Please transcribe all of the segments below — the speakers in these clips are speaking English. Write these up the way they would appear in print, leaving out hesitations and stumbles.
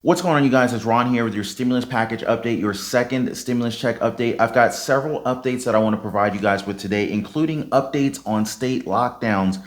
What's going on, you guys? It's Ron here with your stimulus package update, your second stimulus check update. I've got several updates that I want to provide you guys with today, including updates on state lockdowns,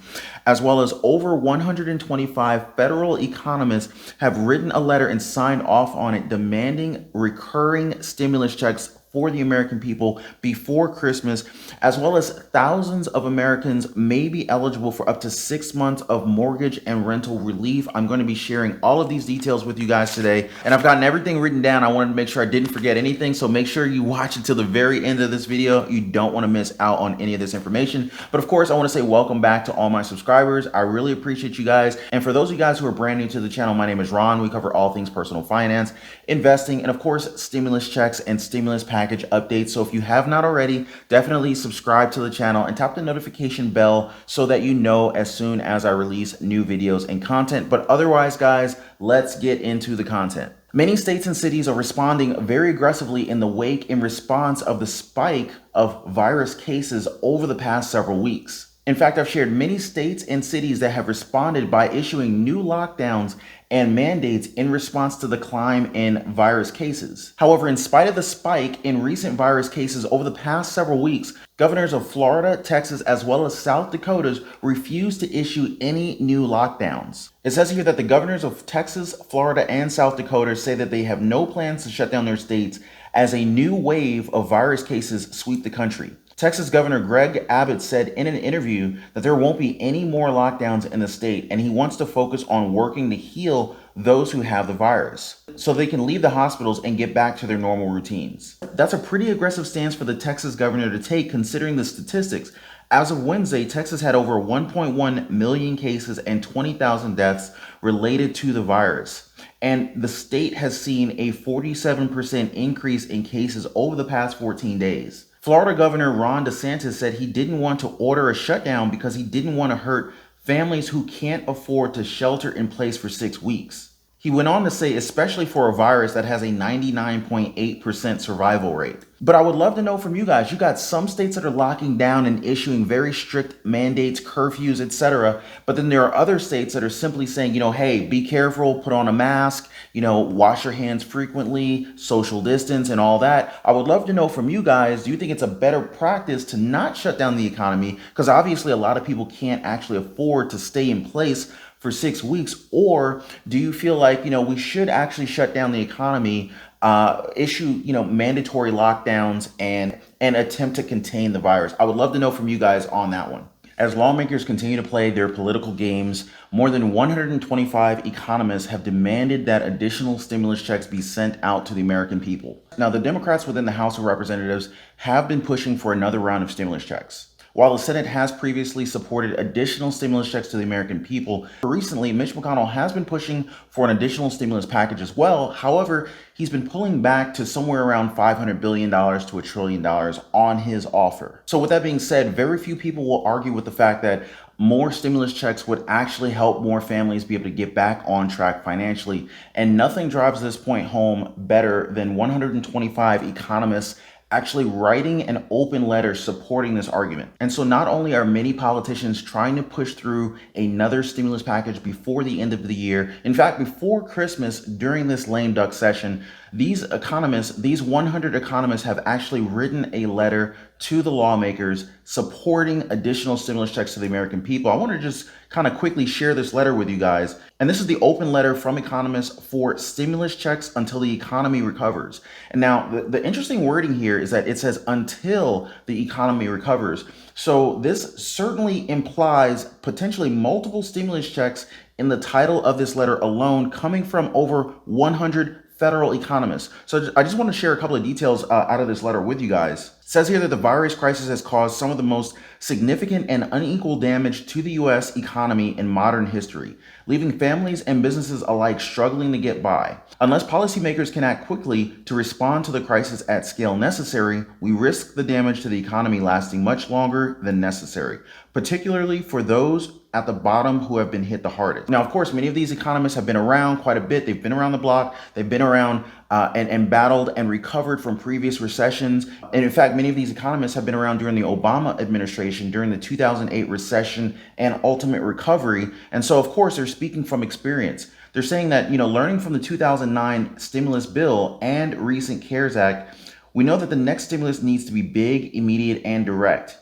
as well as over 125 federal economists have written a letter and signed off on it demanding recurring stimulus checks for the American people before Christmas, as well as thousands of Americans may be eligible for up to 6 months of mortgage and rental relief. I'm going to be sharing all of these details with you guys today, and I've gotten everything written down. I wanted to make sure I didn't forget anything, so make sure you watch until the very end of this video. You don't want to miss out on any of this information. But of course, I want to say welcome back to all my subscribers. I really appreciate you guys. And for those of you guys who are brand new to the channel, my name is Ron. We cover all things personal finance, investing, and of course, stimulus checks and stimulus package updates. So if you have not already, definitely subscribe to the channel and tap the notification bell so that you know as soon as I release new videos and content. But otherwise, guys, let's get into the content. Many states and cities are responding very aggressively in the wake in response of the spike of virus cases over the past several weeks. In fact, I've shared many states and cities that have responded by issuing new lockdowns and mandates in response to the climb in virus cases. However, in spite of the spike in recent virus cases over the past several weeks, governors of Florida, Texas, as well as South Dakota refused to issue any new lockdowns. It says here that the governors of Texas, Florida, and South Dakota say that they have no plans to shut down their states as a new wave of virus cases sweep the country. Texas Governor Greg Abbott said in an interview that there won't be any more lockdowns in the state, and he wants to focus on working to heal those who have the virus so they can leave the hospitals and get back to their normal routines. That's a pretty aggressive stance for the Texas governor to take, considering the statistics. As of Wednesday, Texas had over 1.1 million cases and 20,000 deaths related to the virus. And the state has seen a 47% increase in cases over the past 14 days. Florida Governor Ron DeSantis said he didn't want to order a shutdown because he didn't want to hurt families who can't afford to shelter in place for 6 weeks. He went on to say, especially for a virus that has a 99.8% survival rate. But I would love to know from you guys. You got some states that are locking down and issuing very strict mandates, curfews, etc. But then there are other states that are simply saying, hey, be careful, put on a mask, wash your hands frequently, social distance, and all that. I would love to know from you guys, do you think it's a better practice to not shut down the economy? Because obviously a lot of people can't actually afford to stay in place for 6 weeks, or do you feel like we should actually shut down the economy, issue mandatory lockdowns, and attempt to contain the virus? I would love to know from you guys on that one. As lawmakers continue to play their political games, more than 125 economists have demanded that additional stimulus checks be sent out to the American people. Now, the Democrats within the House of Representatives have been pushing for another round of stimulus checks. While the Senate has previously supported additional stimulus checks to the American people, recently Mitch McConnell has been pushing for an additional stimulus package as well. However, he's been pulling back to somewhere around $500 billion to $1 trillion on his offer. So with that being said, very few people will argue with the fact that more stimulus checks would actually help more families be able to get back on track financially. And nothing drives this point home better than 125 economists actually writing an open letter supporting this argument. And so not only are many politicians trying to push through another stimulus package before the end of the year, in fact, before Christmas during this lame duck session, these 100 economists have actually written a letter to the lawmakers supporting additional stimulus checks to the American people. I want to just kind of quickly share this letter with you guys. And this is the open letter from economists for stimulus checks until the economy recovers. And now the interesting wording here is that it says until the economy recovers. So this certainly implies potentially multiple stimulus checks in the title of this letter alone, coming from over 100 federal economists. So I just want to share a couple of details out of this letter with you guys. It says here that the virus crisis has caused some of the most significant and unequal damage to the U.S. economy in modern history, leaving families and businesses alike struggling to get by. Unless policymakers can act quickly to respond to the crisis at scale necessary, we risk the damage to the economy lasting much longer than necessary, particularly for those at the bottom who have been hit the hardest. Now, of course, many of these economists have been around quite a bit. They've been around the block. They've been around and battled and recovered from previous recessions. And in fact, many of these economists have been around during the Obama administration, during the 2008 recession and ultimate recovery. And so, of course, they're speaking from experience. They're saying that, learning from the 2009 stimulus bill and recent CARES Act, we know that the next stimulus needs to be big, immediate, and direct,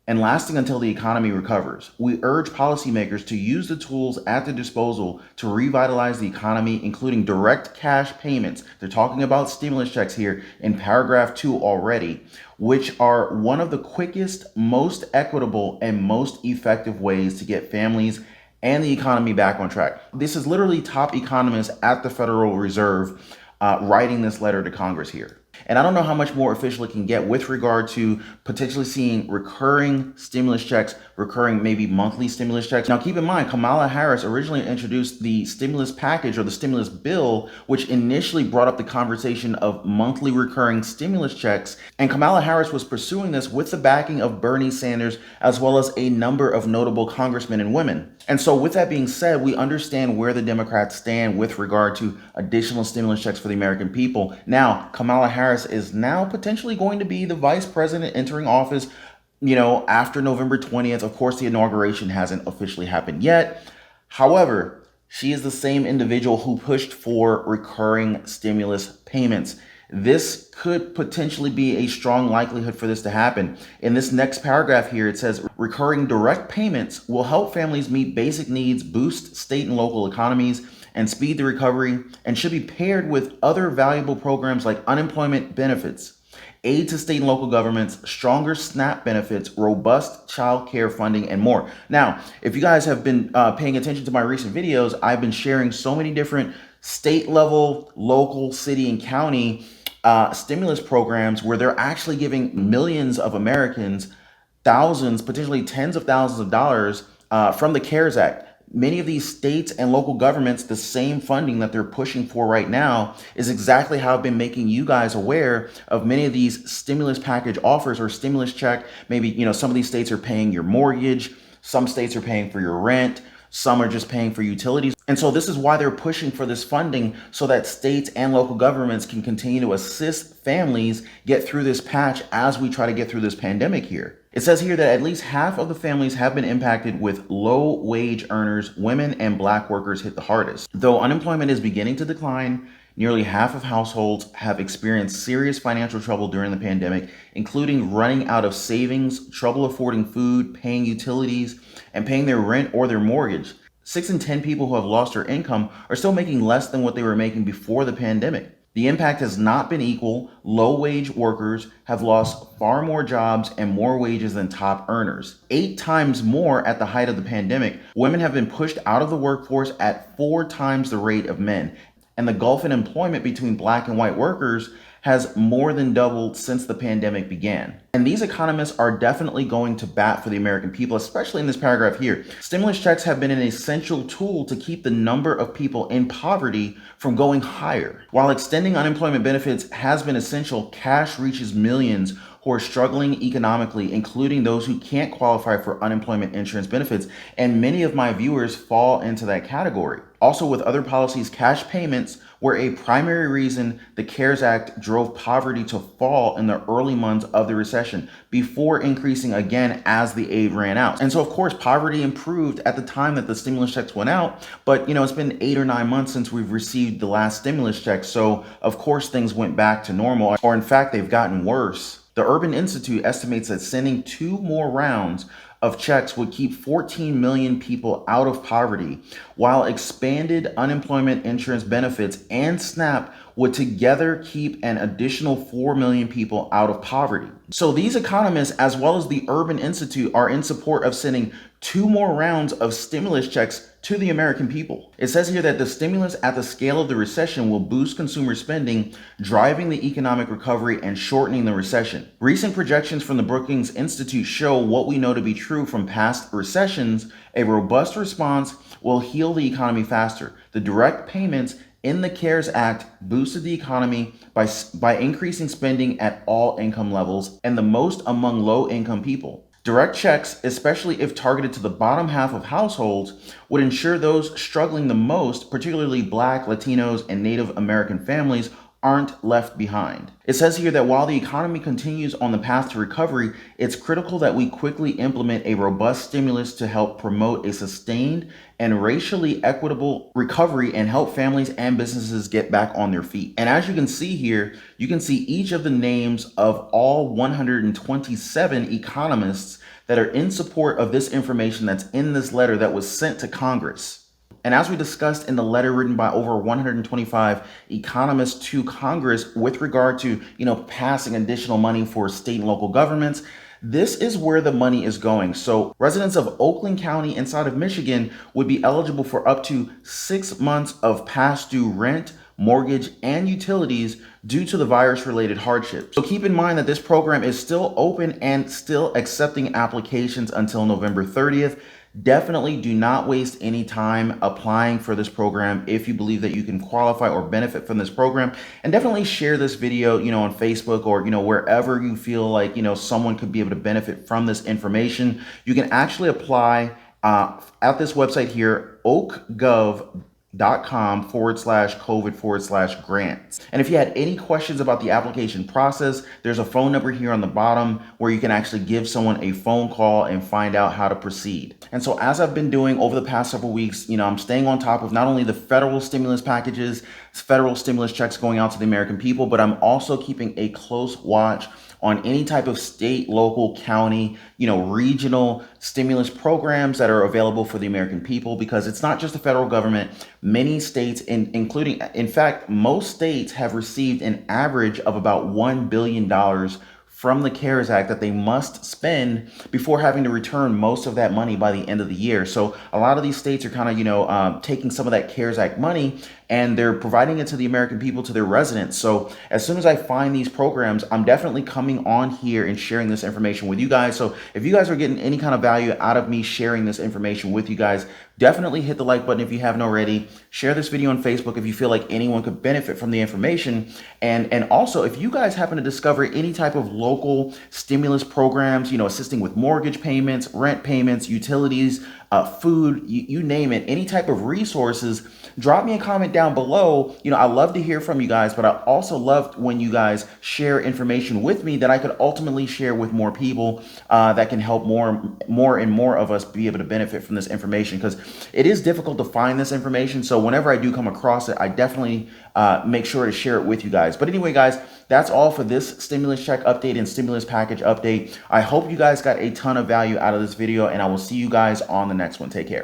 and lasting until the economy recovers. We urge policymakers to use the tools at their disposal to revitalize the economy, including direct cash payments. They're talking about stimulus checks here in paragraph 2 already, which are one of the quickest, most equitable, and most effective ways to get families and the economy back on track. This is literally top economists at the Federal Reserve writing this letter to Congress here. And I don't know how much more official it can get with regard to potentially seeing recurring stimulus checks, recurring maybe monthly stimulus checks. Now, keep in mind, Kamala Harris originally introduced the stimulus package or the stimulus bill, which initially brought up the conversation of monthly recurring stimulus checks. And Kamala Harris was pursuing this with the backing of Bernie Sanders, as well as a number of notable congressmen and women. And so with that being said, we understand where the Democrats stand with regard to additional stimulus checks for the American people. Now, Kamala Harris is now potentially going to be the vice president entering office, after November 20th. Of course, the inauguration hasn't officially happened yet. However, she is the same individual who pushed for recurring stimulus payments. This could potentially be a strong likelihood for this to happen. In this next paragraph here, it says recurring direct payments will help families meet basic needs, boost state and local economies, and speed the recovery, and should be paired with other valuable programs like unemployment benefits, aid to state and local governments, stronger SNAP benefits, robust child care funding, and more. Now, if you guys have been paying attention to my recent videos, I've been sharing so many different state level, local, city, and county stimulus programs where they're actually giving millions of Americans thousands, potentially tens of thousands of dollars from the CARES Act. Many of these states and local governments, the same funding that they're pushing for right now is exactly how I've been making you guys aware of many of these stimulus package offers or stimulus check. Maybe, some of these states are paying your mortgage. Some states are paying for your rent. Some are just paying for utilities. And so this is why they're pushing for this funding, so that states and local governments can continue to assist families get through this patch as we try to get through this pandemic here. It says here that at least half of the families have been impacted, with low wage earners, women, and black workers hit the hardest. Though unemployment is beginning to decline, nearly half of households have experienced serious financial trouble during the pandemic, including running out of savings, trouble affording food, paying utilities, and paying their rent or their mortgage. 6 in 10 people who have lost their income are still making less than what they were making before the pandemic. The impact has not been equal. Low-wage workers have lost far more jobs and more wages than top earners. 8 times more at the height of the pandemic. Women have been pushed out of the workforce at 4 times the rate of men. And the gulf in employment between black and white workers has more than doubled since the pandemic began. And these economists are definitely going to bat for the American people, especially in this paragraph here. Stimulus checks have been an essential tool to keep the number of people in poverty from going higher. While extending unemployment benefits has been essential, cash reaches millions who are struggling economically, including those who can't qualify for unemployment insurance benefits. And many of my viewers fall into that category. Also, with other policies, cash payments were a primary reason the CARES Act drove poverty to fall in the early months of the recession, before increasing again as the aid ran out. And so, of course, poverty improved at the time that the stimulus checks went out. But, it's been 8 or 9 months since we've received the last stimulus check. So, of course, things went back to normal, or in fact, they've gotten worse. The Urban Institute estimates that sending 2 more rounds of checks would keep 14 million people out of poverty, while expanded unemployment insurance benefits and SNAP would together keep an additional 4 million people out of poverty. So these economists, as well as the Urban Institute, are in support of sending 2 more rounds of stimulus checks to the American people. It says here that the stimulus at the scale of the recession will boost consumer spending, driving the economic recovery and shortening the recession. Recent projections from the Brookings Institute show what we know to be true from past recessions. A robust response will heal the economy faster. The direct payments in the CARES Act boosted the economy by increasing spending at all income levels, and the most among low-income people. Direct checks, especially if targeted to the bottom half of households, would ensure those struggling the most, particularly Black, Latinos, and Native American families, aren't left behind. It says here that while the economy continues on the path to recovery, it's critical that we quickly implement a robust stimulus to help promote a sustained and racially equitable recovery and help families and businesses get back on their feet. And as you can see here, you can see each of the names of all 127 economists that are in support of this information that's in this letter that was sent to Congress. And as we discussed in the letter written by over 125 economists to Congress with regard to, passing additional money for state and local governments, this is where the money is going. So residents of Oakland County inside of Michigan would be eligible for up to 6 months of past due rent, mortgage, and utilities due to the virus-related hardship. So keep in mind that this program is still open and still accepting applications until November 30th. Definitely do not waste any time applying for this program if you believe that you can qualify or benefit from this program. And definitely share this video, on Facebook or, wherever you feel like, someone could be able to benefit from this information. You can actually apply at this website here, oakgov.com/COVID/grants. And if you had any questions about the application process, there's a phone number here on the bottom where you can actually give someone a phone call and find out how to proceed. And so as I've been doing over the past several weeks, I'm staying on top of not only the federal stimulus packages, federal stimulus checks going out to the American people, but I'm also keeping a close watch on any type of state, local, county, regional stimulus programs that are available for the American people, because it's not just the federal government. Many states, including, in fact, most states have received an average of about $1 billion from the CARES Act that they must spend before having to return most of that money by the end of the year. So a lot of these states are kind of, taking some of that CARES Act money and they're providing it to the American people, to their residents. So as soon as I find these programs, I'm definitely coming on here and sharing this information with you guys. So if you guys are getting any kind of value out of me sharing this information with you guys, definitely hit the like button if you haven't already. Share this video on Facebook if you feel like anyone could benefit from the information. And also, if you guys happen to discover any type of local stimulus programs, assisting with mortgage payments, rent payments, utilities, food, you name it, any type of resources, drop me a comment down below. I love to hear from you guys, but I also love when you guys share information with me that I could ultimately share with more people that can help more and more of us be able to benefit from this information, because it is difficult to find this information. So whenever I do come across it, I definitely make sure to share it with you guys. But anyway, guys, that's all for this stimulus check update and stimulus package update. I hope you guys got a ton of value out of this video, and I will see you guys on the next one. Take care.